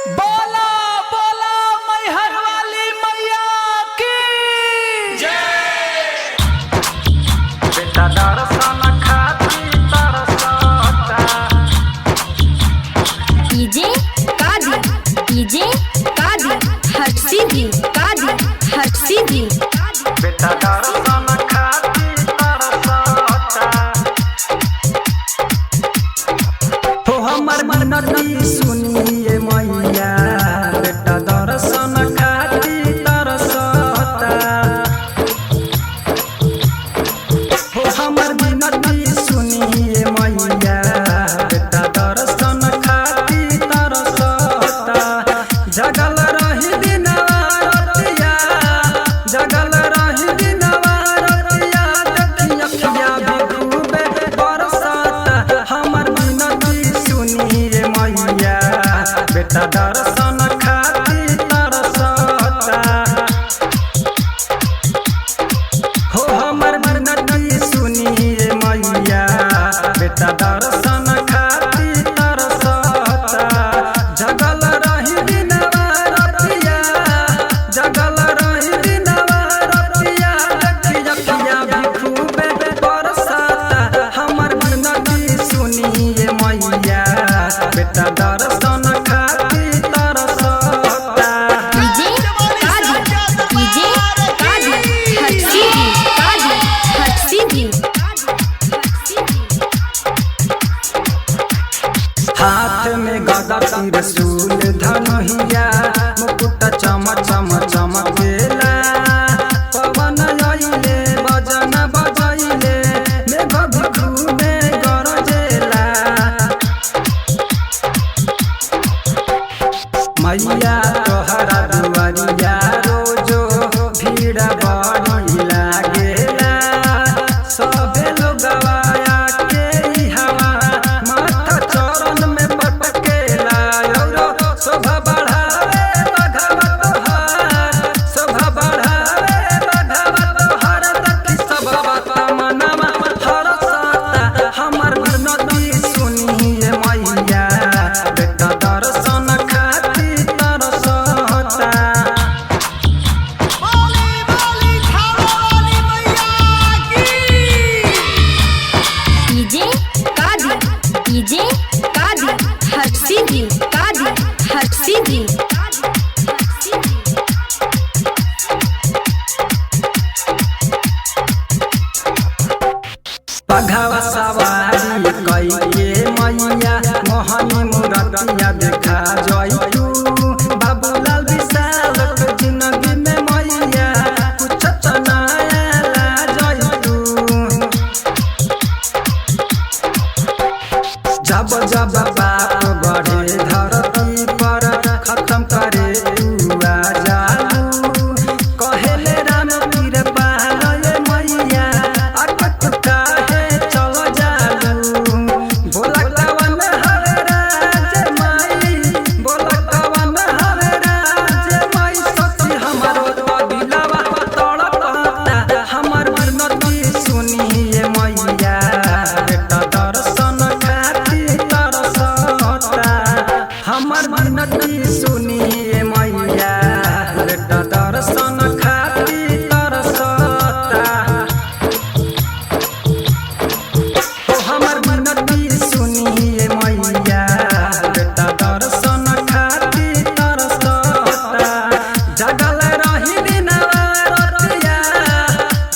बोला बोला मैहर वाली मैया की जय। बेटा दर्शन खातिर तरसता। डीजे कादी डीजे कादी हट सीधी कादी हट सीधी। बेटा दर्शन खातिर तरसता। हो हमर मनती सुनिए मैया, बेटा दर्शन खातिर तरसता। हो हमर विनती सुनिए मैया, बेटा दर्शन खातिर तरसता। जगल रही दिनवा रतिया, जगल रही दिनवा रतिया, देखी अखिया भी खूबे बरसता। हमर विनती सुनिए मैया, बेटा दर्शन खातिर तरसता। हो हमर विनती सुनिए मैया, बेटा दर्शन खातिर तरसता। जगल रही दिनवा रतिया, जगल रही दिनवा रतिया, देखी अखिया भी खूबे बरसता। हमर विनती सुनिए मैया, बेटा दर्शन खातिर तरसता। डीजे कादी डीजे कादी हट सीधी कादी हट सीधी। हाथ में गदा त्रिशूल धनुहिया, मुकुट चम चम चमकेला। पवन आइले बजन बजैले, मेघ खूबे गरजेला। मैया तोहरा दुआरिया रोजो भीड़ बड़ी लागेला। सभे लोगवा के हवा माथा चरण में पटकेला। औरो शोभा बढ़ावे बघवा तोहार, शोभा बढ़ावे बघवा तोहार, देखी सब बात मनवा हरसता। हमर विनती सुनिए मैया, बेटा दर्शन खातिर तरसता। बोली बोली थाने वाली मैया की डीजे कादी डीजे कादी हट सीधी कादी हट सीधी। बघवा सवारी कइके मैया, मोहनी मूरतिया देखा जइतू। बाबूलाल विशाल के जिंदगी में मैया, कुछ तो नया ला जइतू। जब जब बाप बढ़े धरती पर, खत्म करे तू आ जालू। कहेले राम पीर पाल मैया, अटक काहे चल जालू। बोला कवन हरे राज माई, बोला कवन हरे राज माई, सची हमारो तो दिलवा तड़पता। हमर विनती सुनिए मैया, बेटा दर्शन खातिर तरसता। हमर विनती सुनिए मैया, बेटा दर्शन खातिर तरसता। हो हमर विनती सुनिए मैया, बेटा दर्शन खातिर तरसता। जगल रही दिनवा रतिया,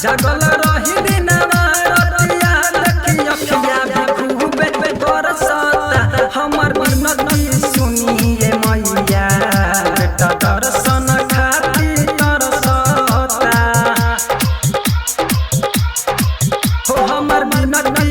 जगल रही दिनवा रतिया, देखी अखिया भी खूबे बरसता। हमर विनती सुनिए मैया, बेटा दर्शन खातिर तरसता। हो हमर विनती